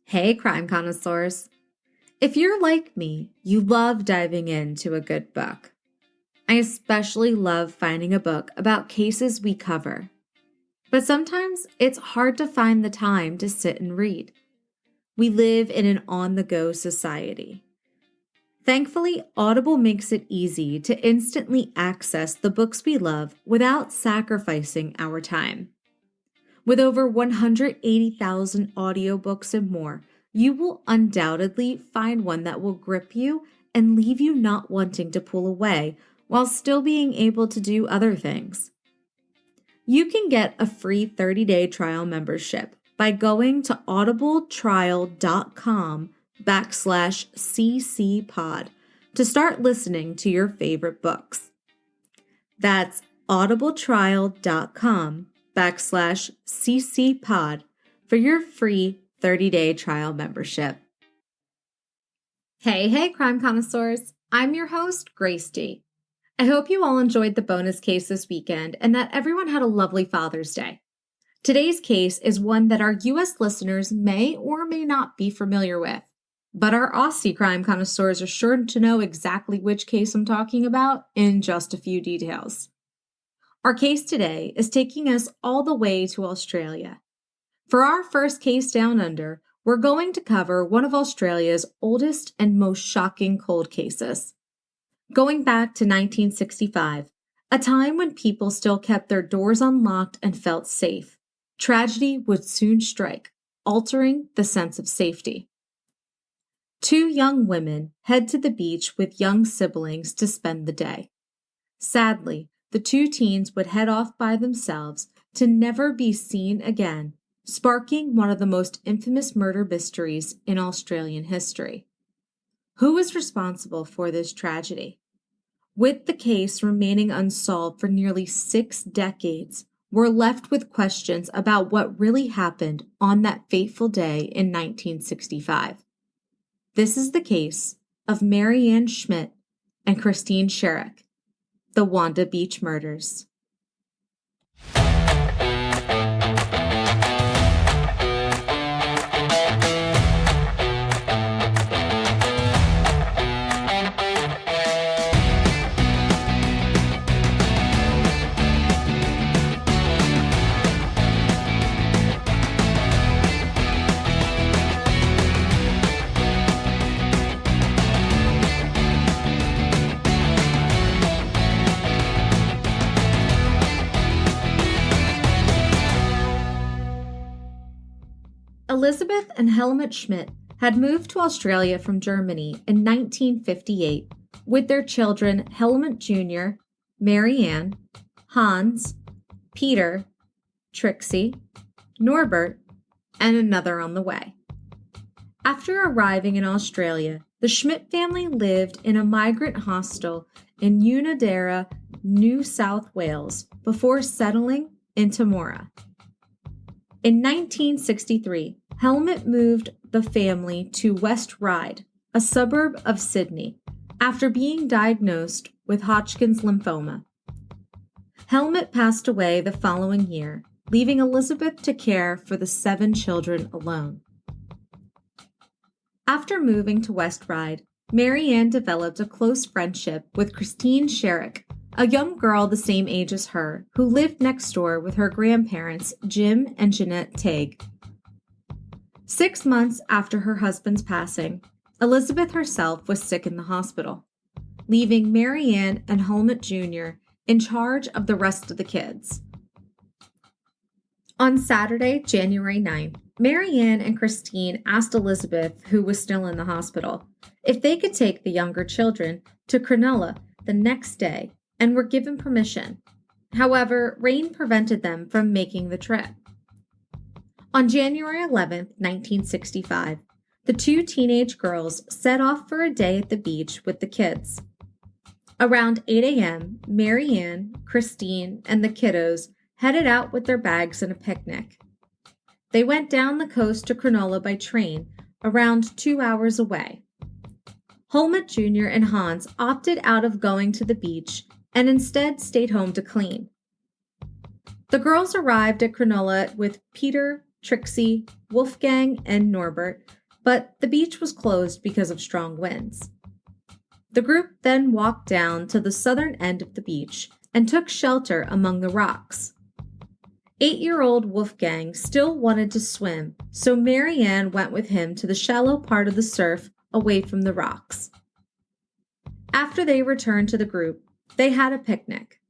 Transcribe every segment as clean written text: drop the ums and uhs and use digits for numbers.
Hey, crime connoisseurs. If you're like me, you love diving into a good book. I especially love finding a book about cases we cover. But sometimes it's hard to find the time to sit and read. We live in an on-the-go society. Thankfully, Audible makes it easy to instantly access the books we love without sacrificing our time. With over 180,000 audiobooks and more, you will undoubtedly find one that will grip you and leave you not wanting to pull away while still being able to do other things. You can get a free 30-day trial membership by going to audibletrial.com/ccpod to start listening to your favorite books. That's audibletrial.com/ccpod for your free 30-day trial membership. Hey, crime connoisseurs. I'm your host, Grace D. I hope you all enjoyed the bonus case this weekend and that everyone had a lovely Father's Day. Today's case is one that our U.S. listeners may or may not be familiar with, but our Aussie crime connoisseurs are sure to know exactly which case I'm talking about in just a few details. Our case today is taking us all the way to Australia. For our first case down under, we're going to cover one of Australia's oldest and most shocking cold cases. Going back to 1965, a time when people still kept their doors unlocked and felt safe, tragedy would soon strike, altering the sense of safety. Two young women head to the beach with young siblings to spend the day. Sadly, the two teens would head off by themselves to never be seen again, sparking one of the most infamous murder mysteries in Australian history. Who is responsible for this tragedy? With the case remaining unsolved for nearly 6 decades, we're left with questions about what really happened on that fateful day in 1965. This is the case of Mary Ann Schmidt and Christine Sherrick, the Wanda Beach Murders. Elizabeth and Helmut Schmidt had moved to Australia from Germany in 1958 with their children Helmut Jr., Mary Ann, Hans, Peter, Trixie, Norbert, and another on the way. After arriving in Australia, the Schmidt family lived in a migrant hostel in Unadera, New South Wales, before settling in Temora. In 1963, Helmut moved the family to West Ryde, a suburb of Sydney, after being diagnosed with Hodgkin's lymphoma. Helmut passed away the following year, leaving Elizabeth to care for the 7 children alone. After moving to West Ryde, Mary Ann developed a close friendship with Christine Sherrick, a young girl the same age as her, who lived next door with her grandparents, Jim and Jeanette Tague. 6 months after her husband's passing, Elizabeth herself was sick in the hospital, leaving Mary Ann and Helmut Jr. in charge of the rest of the kids. On Saturday, January 9th, Mary Ann and Christine asked Elizabeth, who was still in the hospital, if they could take the younger children to Cronulla the next day, and were given permission. However, rain prevented them from making the trip. On January 11, 1965, the 2 teenage girls set off for a day at the beach with the kids. Around 8 a.m., Mary Ann, Christine, and the kiddos headed out with their bags and a picnic. They went down the coast to Cronulla by train, around 2 hours away. Helmut Jr. and Hans opted out of going to the beach and instead stayed home to clean. The girls arrived at Cronulla with Peter, Trixie, Wolfgang, and Norbert, but the beach was closed because of strong winds. The group then walked down to the southern end of the beach and took shelter among the rocks. 8-year-old Wolfgang still wanted to swim, so Marianne went with him to the shallow part of the surf away from the rocks. After they returned to the group, they had a picnic.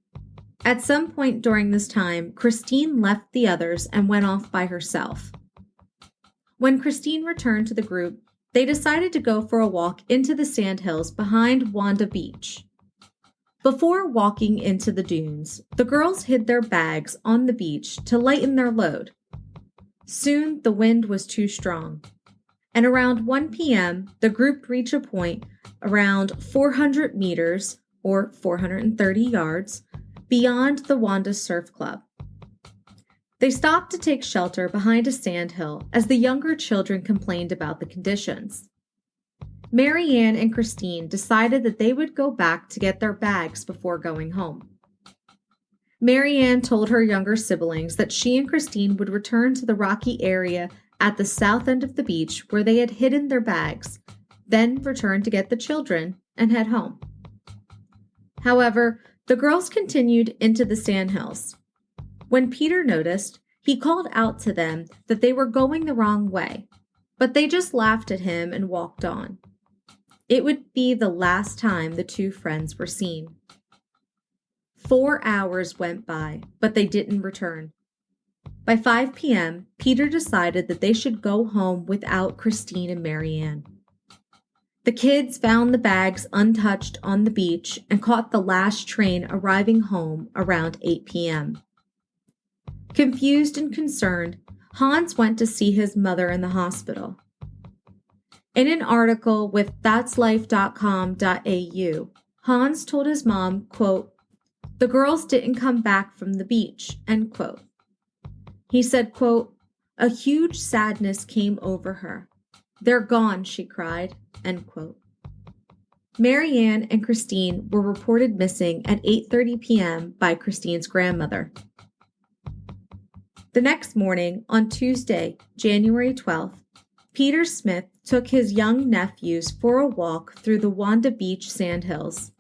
At some point during this time, Christine left the others and went off by herself. When Christine returned to the group, they decided to go for a walk into the sandhills behind Wanda Beach. Before walking into the dunes, the girls hid their bags on the beach to lighten their load. Soon, the wind was too strong, and around 1 p.m., the group reached a point around 400 meters, or 430 yards, beyond the Wanda Surf Club. They stopped to take shelter behind a sandhill as the younger children complained about the conditions. Marianne and Christine decided that they would go back to get their bags before going home. Marianne told her younger siblings that she and Christine would return to the rocky area at the south end of the beach where they had hidden their bags, then return to get the children and head home. However, the girls continued into the sandhills. When Peter noticed, he called out to them that they were going the wrong way, but they just laughed at him and walked on. It would be the last time the two friends were seen. 4 hours went by, but they didn't return. By 5 p.m., Peter decided that they should go home without Christine and Marianne. The kids found the bags untouched on the beach and caught the last train arriving home around 8 p.m. Confused and concerned, Hans went to see his mother in the hospital. In an article with thatslife.com.au, Hans told his mom, quote, "The girls didn't come back from the beach," end quote. He said, quote, "A huge sadness came over her. 'They're gone,' she cried," end quote. Marianne and Christine were reported missing at 8:30 p.m. by Christine's grandmother. The next morning, on Tuesday, January 12th, Peter Schmidt took his young nephews for a walk through the Wanda Beach sandhills.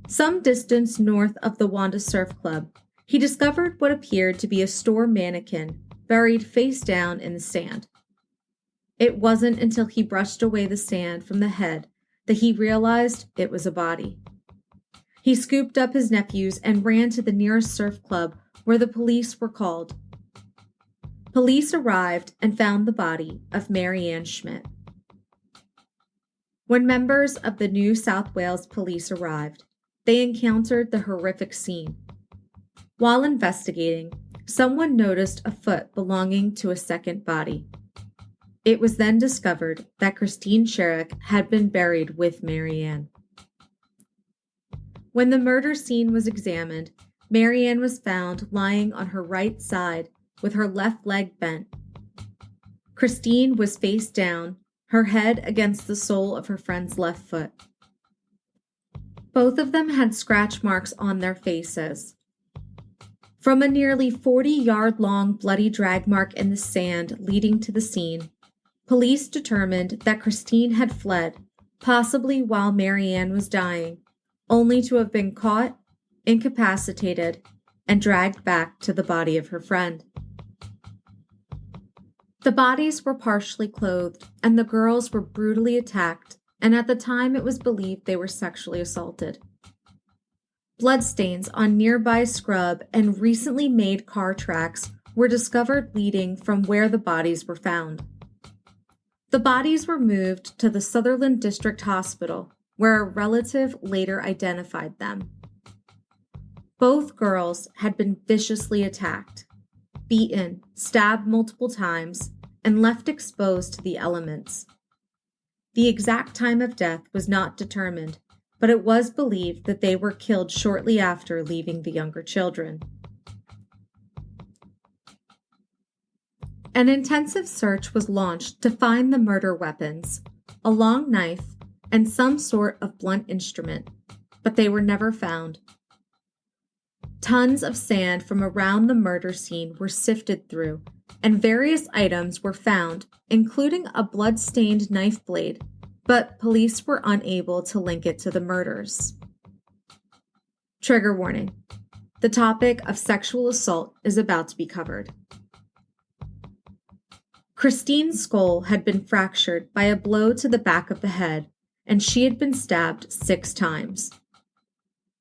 Some distance north of the Wanda Surf Club, he discovered what appeared to be a store mannequin buried face down in the sand. It wasn't until he brushed away the sand from the head that he realized it was a body. He scooped up his nephews and ran to the nearest surf club where the police were called. Police arrived and found the body of Marianne Schmidt. When members of the New South Wales police arrived, they encountered the horrific scene. While investigating, someone noticed a foot belonging to a second body. It was then discovered that Christine Sherrick had been buried with Marianne. When the murder scene was examined, Marianne was found lying on her right side with her left leg bent. Christine was face down, her head against the sole of her friend's left foot. Both of them had scratch marks on their faces. From a nearly 40-yard-long bloody drag mark in the sand leading to the scene, police determined that Christine had fled, possibly while Marianne was dying, only to have been caught, incapacitated, and dragged back to the body of her friend. The bodies were partially clothed, and the girls were brutally attacked, and at the time it was believed they were sexually assaulted. Bloodstains on nearby scrub and recently made car tracks were discovered leading from where the bodies were found. The bodies were moved to the Sutherland District Hospital, where a relative later identified them. Both girls had been viciously attacked, beaten, stabbed multiple times, and left exposed to the elements. The exact time of death was not determined, but it was believed that they were killed shortly after leaving the younger children. An intensive search was launched to find the murder weapons, a long knife, and some sort of blunt instrument, but they were never found. Tons of sand from around the murder scene were sifted through, and various items were found, including a blood-stained knife blade, but police were unable to link it to the murders. Trigger warning. The topic of sexual assault is about to be covered. Christine's skull had been fractured by a blow to the back of the head, and she had been stabbed 6 times.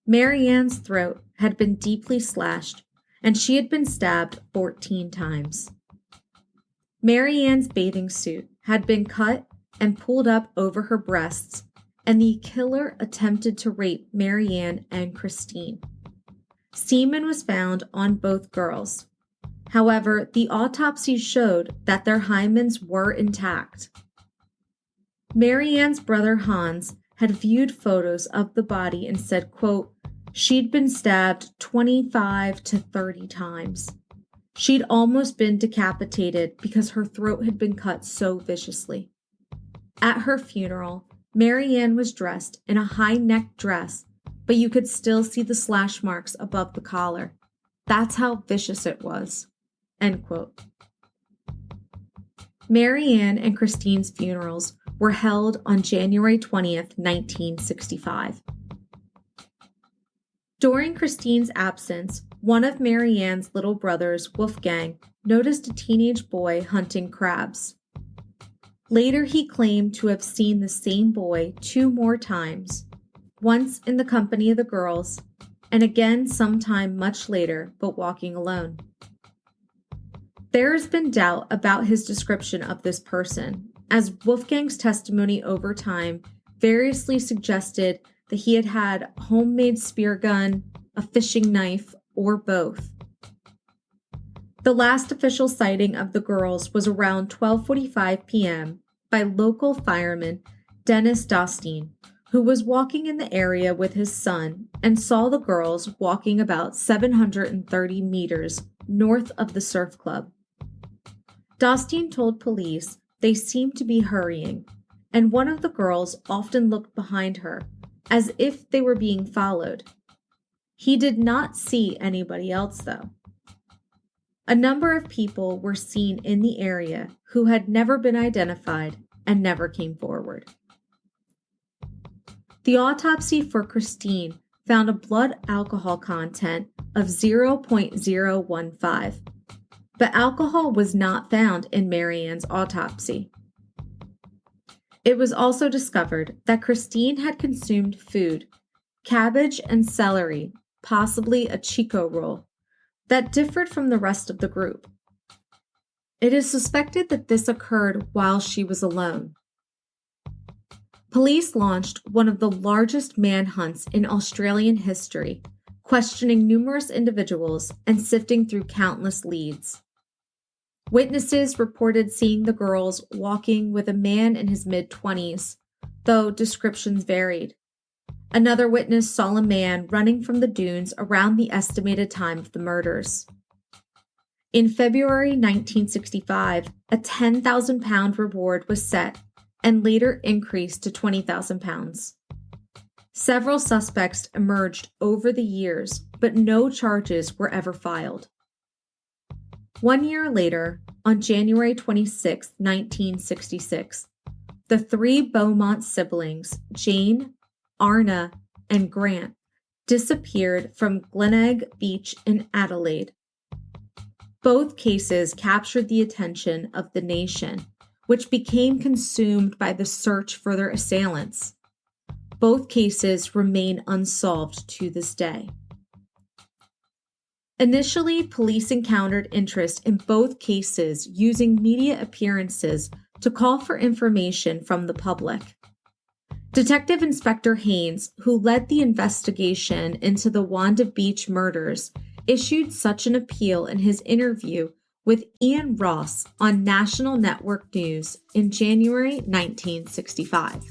Mary Ann's throat had been deeply slashed, and she had been stabbed 14 times. Mary Ann's bathing suit had been cut and pulled up over her breasts, and the killer attempted to rape Mary Ann and Christine. Semen was found on both girls. However, the autopsy showed that their hymens were intact. Mary Ann's brother Hans had viewed photos of the body and said, quote, "She'd been stabbed 25 to 30 times. She'd almost been decapitated because her throat had been cut so viciously." At her funeral, Mary Ann was dressed in a high-necked dress, but you could still see the slash marks above the collar. That's how vicious it was. End quote. Mary Ann and Christine's funerals were held on January 20th, 1965. During Christine's absence, one of Mary Ann's little brothers, Wolfgang, noticed a teenage boy hunting crabs. Later, he claimed to have seen the same boy 2 more times, once in the company of the girls, and again sometime much later, but walking alone. There has been doubt about his description of this person, as Wolfgang's testimony over time variously suggested that he had had a homemade spear gun, a fishing knife, or both. The last official sighting of the girls was around 12:45 p.m. by local fireman Dennis Dostine, who was walking in the area with his son and saw the girls walking about 730 meters north of the surf club. Dostine told police they seemed to be hurrying, and one of the girls often looked behind her, as if they were being followed. He did not see anybody else, though. A number of people were seen in the area who had never been identified and never came forward. The autopsy for Christine found a blood alcohol content of 0.015, but alcohol was not found in Mary Ann's autopsy. It was also discovered that Christine had consumed food, cabbage and celery, possibly a Chico roll, that differed from the rest of the group. It is suspected that this occurred while she was alone. Police launched one of the largest manhunts in Australian history, questioning numerous individuals and sifting through countless leads. Witnesses reported seeing the girls walking with a man in his mid-20s, though descriptions varied. Another witness saw a man running from the dunes around the estimated time of the murders. In February 1965, a 10,000-pound reward was set and later increased to 20,000 pounds. Several suspects emerged over the years, but no charges were ever filed. 1 year later, on January 26, 1966, the 3 Beaumont siblings, Jane, Arna, and Grant, disappeared from Wanda Beach in Adelaide. Both cases captured the attention of the nation, which became consumed by the search for their assailants. Both cases remain unsolved to this day. Initially, police encountered interest in both cases using media appearances to call for information from the public. Detective Inspector Haynes, who led the investigation into the Wanda Beach murders, issued such an appeal in his interview with Ian Ross on National Network News in January 1965.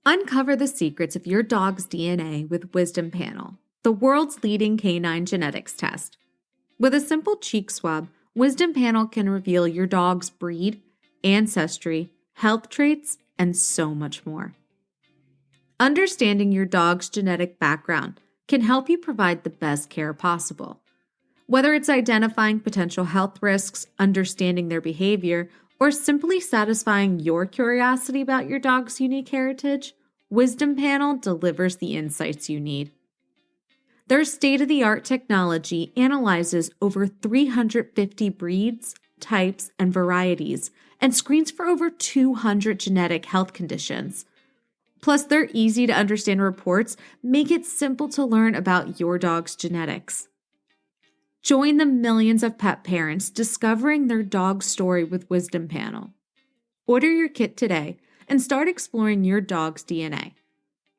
Uncover the secrets of your dog's DNA with Wisdom Panel, the world's leading canine genetics test. With a simple cheek swab, Wisdom Panel can reveal your dog's breed, ancestry, health traits, and so much more. Understanding your dog's genetic background can help you provide the best care possible. Whether it's identifying potential health risks, understanding their behavior, or simply satisfying your curiosity about your dog's unique heritage, Wisdom Panel delivers the insights you need. Their state-of-the-art technology analyzes over 350 breeds, types, and varieties, and screens for over 200 genetic health conditions. Plus, their easy-to-understand reports make it simple to learn about your dog's genetics. Join the millions of pet parents discovering their dog's story with Wisdom Panel. Order your kit today and start exploring your dog's DNA.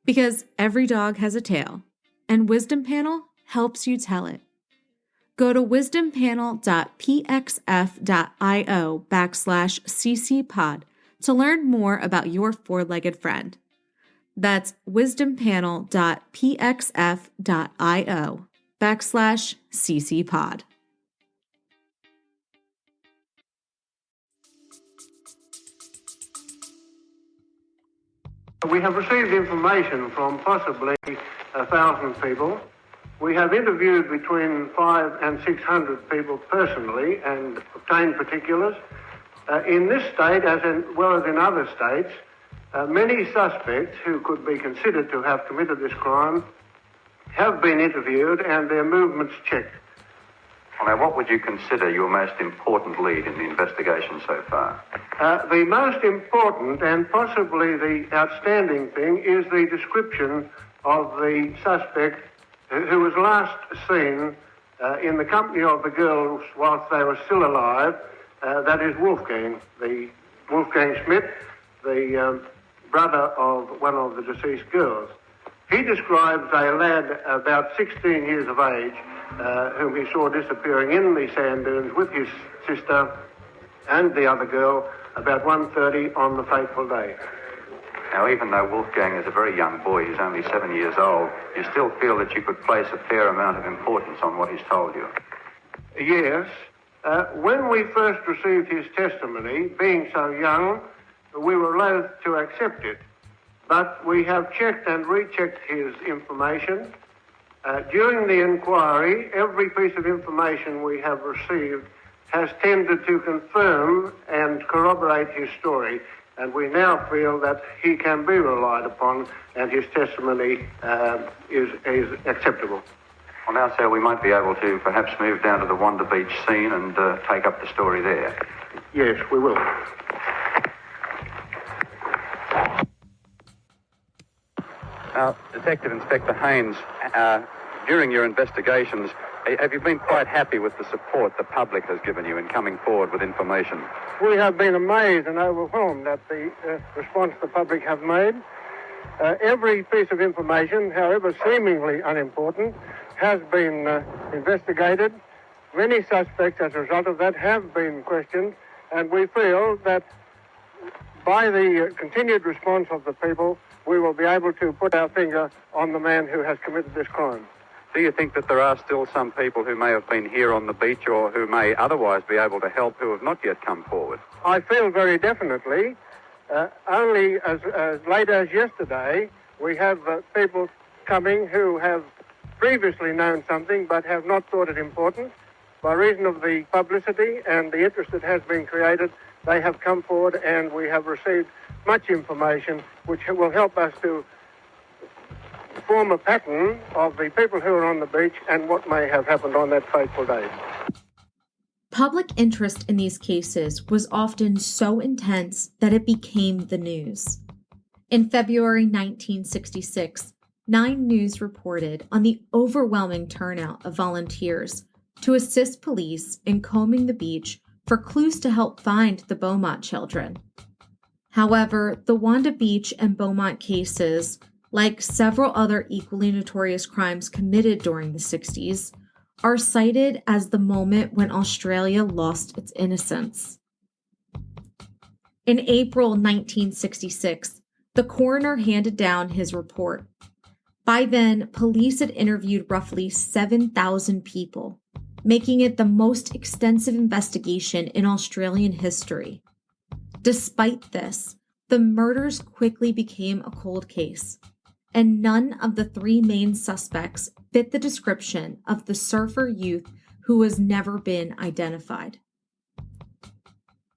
Because every dog has a tale, and Wisdom Panel helps you tell it. Go to wisdompanel.pxf.io/ccpod to learn more about your four-legged friend. That's wisdompanel.pxf.io/ccpod. We have received information from possibly 1,000 people. We have interviewed between 500 and 600 people personally and obtained particulars. In this state, as well as in other states, many suspects who could be considered to have committed this crime have been interviewed and their movements checked. Well, now, what would you consider your most important lead in the investigation so far? The most important and possibly the outstanding thing is the description of the suspect who was last seen in the company of the girls whilst they were still alive. That is Wolfgang Schmidt, the brother of one of the deceased girls. He describes a lad about 16 years of age whom he saw disappearing in the sand dunes with his sister and the other girl about 1:30 on the fateful day. Now, even though Wolfgang is a very young boy, he's only 7 years old, you still feel that you could place a fair amount of importance on what he's told you? Yes. When we first received his testimony, being so young, we were loath to accept it. But we have checked and rechecked his information. During the inquiry, every piece of information we have received has tended to confirm and corroborate his story, and we now feel that he can be relied upon and his testimony is acceptable. Well, now, sir, we might be able to perhaps move down to the Wanda Beach scene and take up the story there. Yes, we will. Now, Detective Inspector Haynes, during your investigations, have you been quite happy with the support the public has given you in coming forward with information? We have been amazed and overwhelmed at the response the public have made. Every piece of information, however seemingly unimportant, has been investigated. Many suspects, as a result of that, have been questioned, and we feel that by the continued response of the people, we will be able to put our finger on the man who has committed this crime. Do you think that there are still some people who may have been here on the beach or who may otherwise be able to help who have not yet come forward? I feel very definitely. Only as late as yesterday, we have people coming who have previously known something but have not thought it important. By reason of the publicity and the interest that has been created, they have come forward and we have received much information which will help us to form a pattern of the people who are on the beach and what may have happened on that fateful day. Public interest in these cases was often so intense that it became the news. In February 1966, 9 News reported on the overwhelming turnout of volunteers to assist police in combing the beach for clues to help find the Beaumont children. However, the Wanda Beach and Beaumont cases, like several other equally notorious crimes committed during the 60s, are cited as the moment when Australia lost its innocence. In April 1966, the coroner handed down his report. By then, police had interviewed roughly 7,000 people, making it the most extensive investigation in Australian history. Despite this, the murders quickly became a cold case, and none of the three main suspects fit the description of the surfer youth who has never been identified.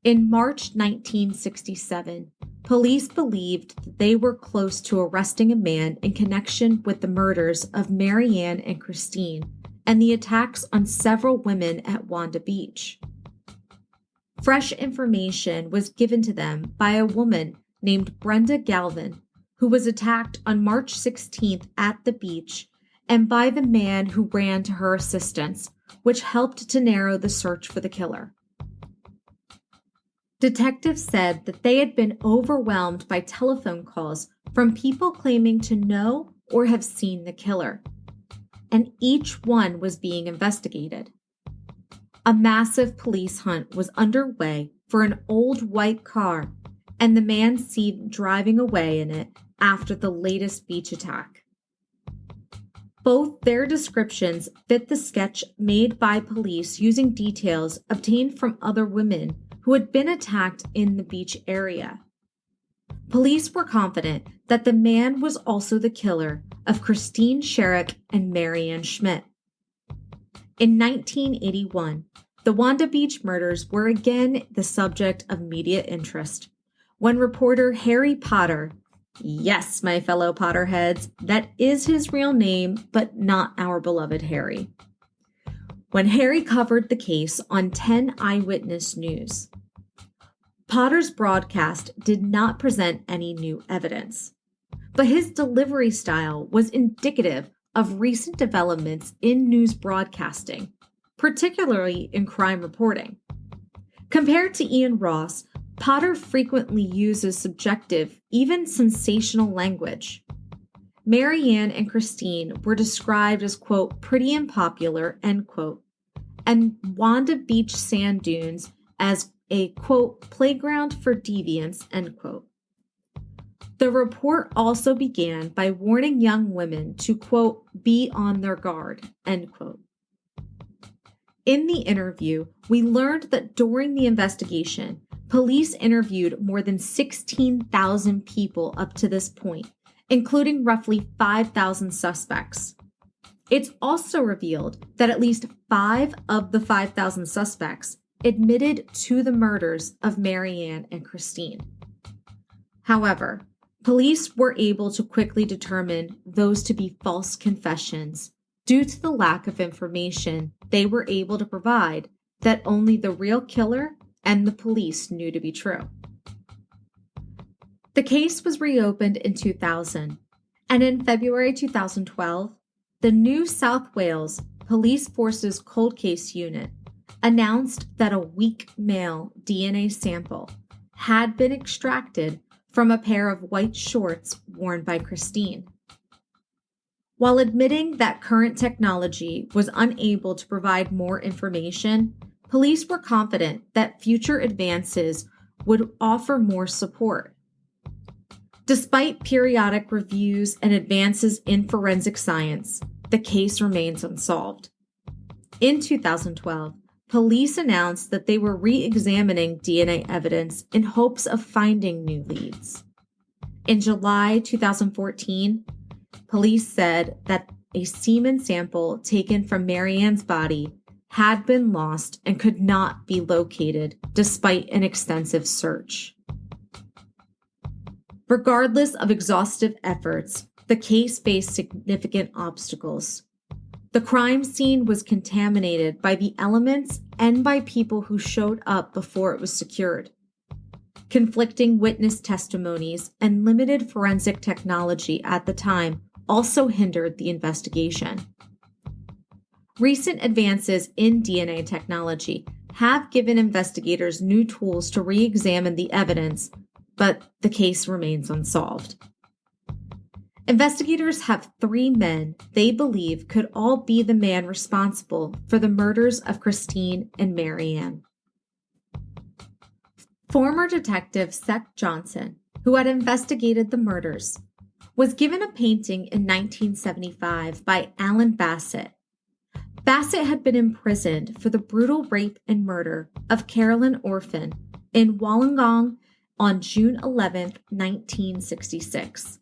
In March 1967, police believed that they were close to arresting a man in connection with the murders of Marianne and Christine and the attacks on several women at Wanda Beach. Fresh information was given to them by a woman named Brenda Galvin, who was attacked on March 16th at the beach, and by the man who ran to her assistance, which helped to narrow the search for the killer. Detectives said that they had been overwhelmed by telephone calls from people claiming to know or have seen the killer, and each one was being investigated. A massive police hunt was underway for an old white car, and the man seen driving away in it after the latest beach attack. Both their descriptions fit the sketch made by police using details obtained from other women who had been attacked in the beach area. Police were confident that the man was also the killer of Christine Sherrick and Marianne Schmidt. In 1981, the Wanda Beach murders were again the subject of media interest when reporter Harry Potter, yes, my fellow Potterheads, that is his real name, but not our beloved Harry, when Harry covered the case on 10 Eyewitness News. Potter's broadcast did not present any new evidence, but his delivery style was indicative of recent developments in news broadcasting, particularly in crime reporting. Compared to Ian Ross, Potter frequently uses subjective, even sensational language. Marianne and Christine were described as, quote, pretty and popular, end quote, and Wanda Beach sand dunes as a, quote, playground for deviants, end quote. The report also began by warning young women to, quote, be on their guard, end quote. In the interview, we learned that during the investigation, police interviewed more than 16,000 people up to this point, including roughly 5,000 suspects. It's also revealed that at least 5 of the 5,000 suspects admitted to the murders of Marianne and Christine. However, police were able to quickly determine those to be false confessions due to the lack of information they were able to provide that only the real killer and the police knew to be true. The case was reopened in 2000, and in February 2012, the New South Wales Police Force's Cold Case Unit announced that a weak male DNA sample had been extracted from a pair of white shorts worn by Christine. While admitting that current technology was unable to provide more information, police were confident that future advances would offer more support. Despite periodic reviews and advances in forensic science, the case remains unsolved. In 2012, police announced that they were re-examining DNA evidence in hopes of finding new leads. In July 2014, police said that a semen sample taken from Marianne's body had been lost and could not be located despite an extensive search. Regardless of exhaustive efforts, the case faced significant obstacles. The crime scene was contaminated by the elements and by people who showed up before it was secured. Conflicting witness testimonies and limited forensic technology at the time also hindered the investigation. Recent advances in DNA technology have given investigators new tools to re-examine the evidence, but the case remains unsolved. Investigators have 3 men they believe could all be the man responsible for the murders of Christine and Marianne. Former Detective Seth Johnson, who had investigated the murders, was given a painting in 1975 by Alan Bassett. Bassett had been imprisoned for the brutal rape and murder of Carolyn Orphan in Wollongong on June 11, 1966.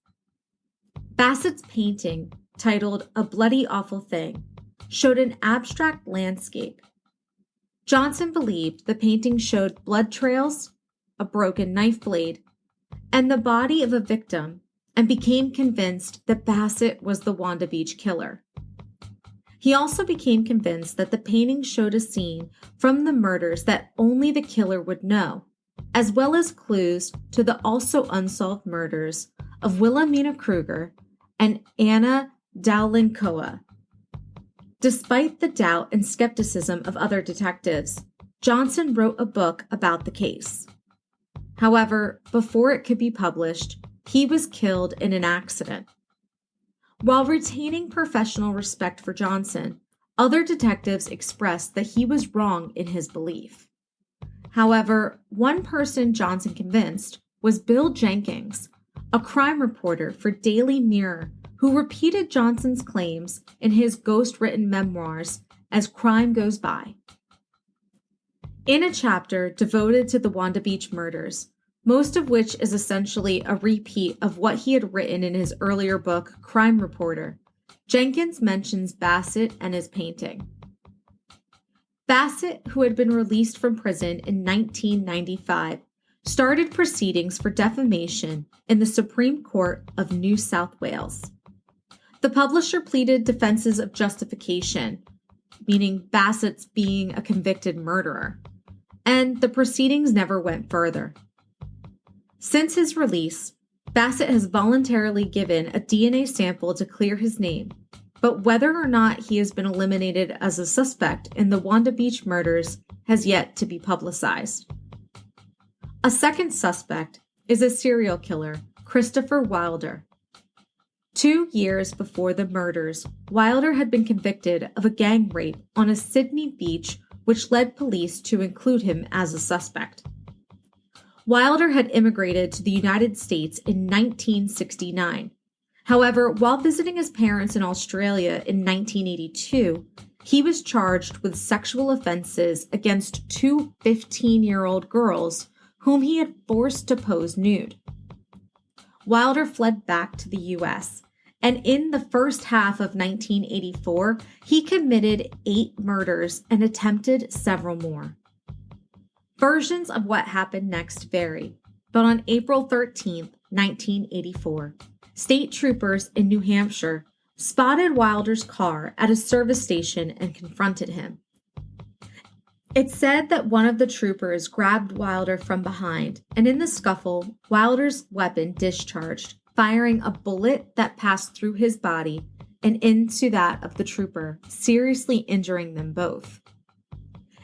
Bassett's painting, titled A Bloody Awful Thing, showed an abstract landscape. Johnson believed the painting showed blood trails, a broken knife blade, and the body of a victim, and became convinced that Bassett was the Wanda Beach killer. He also became convinced that the painting showed a scene from the murders that only the killer would know, as well as clues to the also unsolved murders of Wilhelmina Kruger and Anna Dowlinkoa. Despite the doubt and skepticism of other detectives, Johnson wrote a book about the case. However, before it could be published, he was killed in an accident. While retaining professional respect for Johnson, other detectives expressed that he was wrong in his belief. However, one person Johnson convinced was Bill Jenkins, a crime reporter for Daily Mirror, who repeated Johnson's claims in his ghost-written memoirs as Crime Goes By. In a chapter devoted to the Wanda Beach murders, most of which is essentially a repeat of what he had written in his earlier book, Crime Reporter, Jenkins mentions Bassett and his painting. Bassett, who had been released from prison in 1995, started proceedings for defamation in the Supreme Court of New South Wales. The publisher pleaded defenses of justification, meaning Bassett's being a convicted murderer, and the proceedings never went further. Since his release, Bassett has voluntarily given a DNA sample to clear his name, but whether or not he has been eliminated as a suspect in the Wanda Beach murders has yet to be publicized. A second suspect is a serial killer, Christopher Wilder. 2 years before the murders, Wilder had been convicted of a gang rape on a Sydney beach, which led police to include him as a suspect. Wilder had immigrated to the United States in 1969. However, while visiting his parents in Australia in 1982, he was charged with sexual offenses against 2 15-year-old girls whom he had forced to pose nude. Wilder fled back to the U.S., and in the first half of 1984, he committed 8 murders and attempted several more. Versions of what happened next vary, but on April 13, 1984, state troopers in New Hampshire spotted Wilder's car at a service station and confronted him. It's said that one of the troopers grabbed Wilder from behind, and in the scuffle, Wilder's weapon discharged, firing a bullet that passed through his body and into that of the trooper, seriously injuring them both.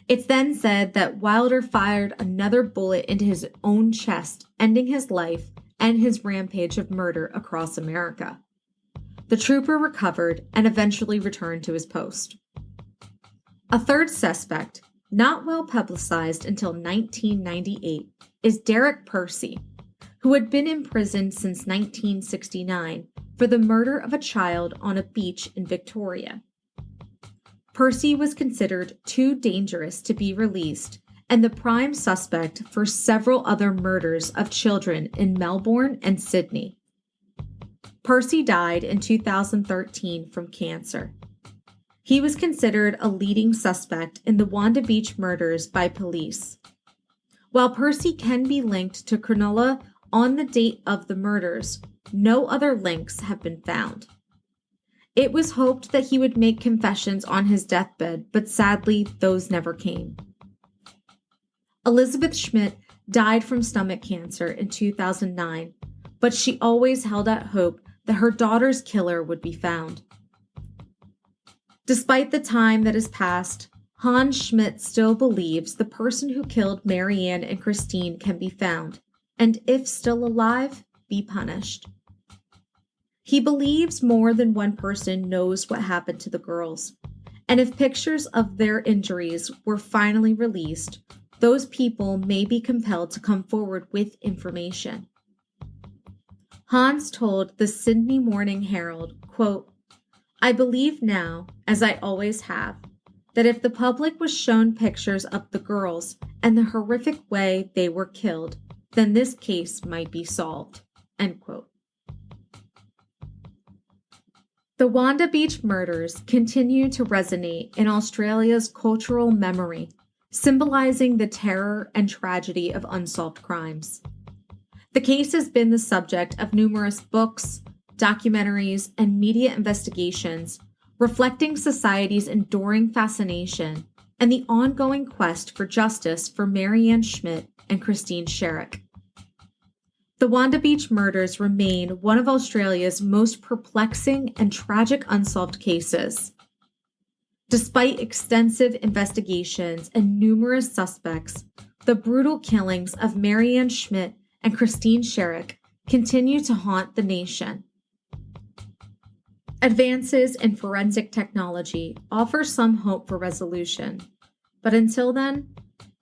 It's then said that Wilder fired another bullet into his own chest, ending his life and his rampage of murder across America. The trooper recovered and eventually returned to his post. A third suspect, not well publicized until 1998, is Derek Percy, who had been imprisoned since 1969 for the murder of a child on a beach in Victoria. Percy was considered too dangerous to be released and the prime suspect for several other murders of children in Melbourne and Sydney. Percy died in 2013 from cancer. He was considered a leading suspect in the Wanda Beach murders by police. While Percy can be linked to Cronulla on the date of the murders, no other links have been found. It was hoped that he would make confessions on his deathbed, but sadly, those never came. Elizabeth Schmidt died from stomach cancer in 2009, but she always held out hope that her daughter's killer would be found. Despite the time that has passed, Hans Schmidt still believes the person who killed Marianne and Christine can be found, and if still alive, be punished. He believes more than one person knows what happened to the girls, and if pictures of their injuries were finally released, those people may be compelled to come forward with information. Hans told the Sydney Morning Herald, quote, "I believe now, as I always have, that if the public was shown pictures of the girls and the horrific way they were killed, then this case might be solved." End quote. The Wanda Beach murders continue to resonate in Australia's cultural memory, symbolizing the terror and tragedy of unsolved crimes. The case has been the subject of numerous books, documentaries, and media investigations, reflecting society's enduring fascination and the ongoing quest for justice for Marianne Schmidt and Christine Sherrick. The Wanda Beach murders remain one of Australia's most perplexing and tragic unsolved cases. Despite extensive investigations and numerous suspects, the brutal killings of Marianne Schmidt and Christine Sherrick continue to haunt the nation. Advances in forensic technology offer some hope for resolution, but until then,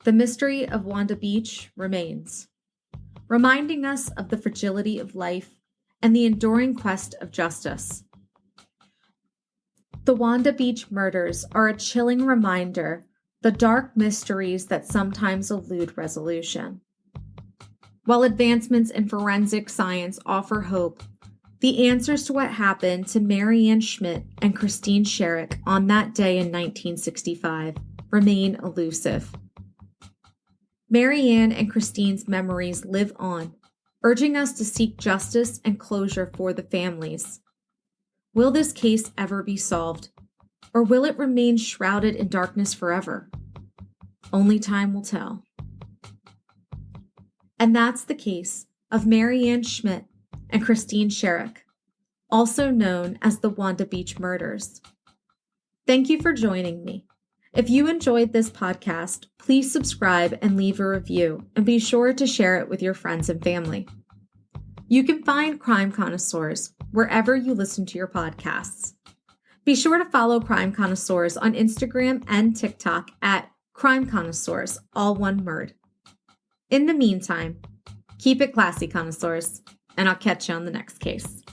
the mystery of Wanda Beach remains, reminding us of the fragility of life and the enduring quest of justice. The Wanda Beach murders are a chilling reminder the dark mysteries that sometimes elude resolution. While advancements in forensic science offer hope, the answers to what happened to Marianne Schmidt and Christine Sherrick on that day in 1965 remain elusive. Marianne and Christine's memories live on, urging us to seek justice and closure for the families. Will this case ever be solved, or will it remain shrouded in darkness forever? Only time will tell. And that's the case of Marianne Schmidt and Christine Sherrick, also known as the Wanda Beach murders. Thank you for joining me. If you enjoyed this podcast, please subscribe and leave a review, and be sure to share it with your friends and family. You can find Crime Connoisseurs wherever you listen to your podcasts. Be sure to follow Crime Connoisseurs on Instagram and TikTok at Crime Connoisseurs, all one word. In the meantime, keep it classy, connoisseurs, and I'll catch you on the next case.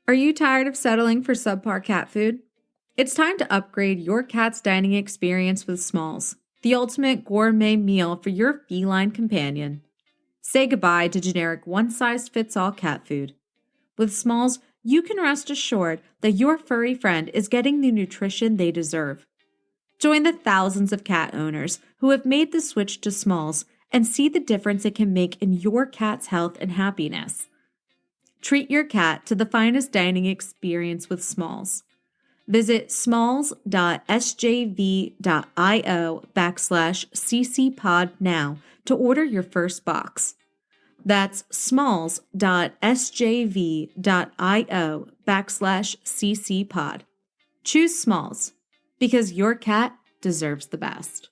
Are you tired of settling for subpar cat food? It's time to upgrade your cat's dining experience with Smalls, the ultimate gourmet meal for your feline companion. Say goodbye to generic one-size-fits-all cat food. With Smalls, you can rest assured that your furry friend is getting the nutrition they deserve. Join the thousands of cat owners who have made the switch to Smalls and see the difference it can make in your cat's health and happiness. Treat your cat to the finest dining experience with Smalls. Visit smalls.sjv.io/ccpod now to order your first box. That's smalls.sjv.io/ccpod. Choose Smalls because your cat deserves the best.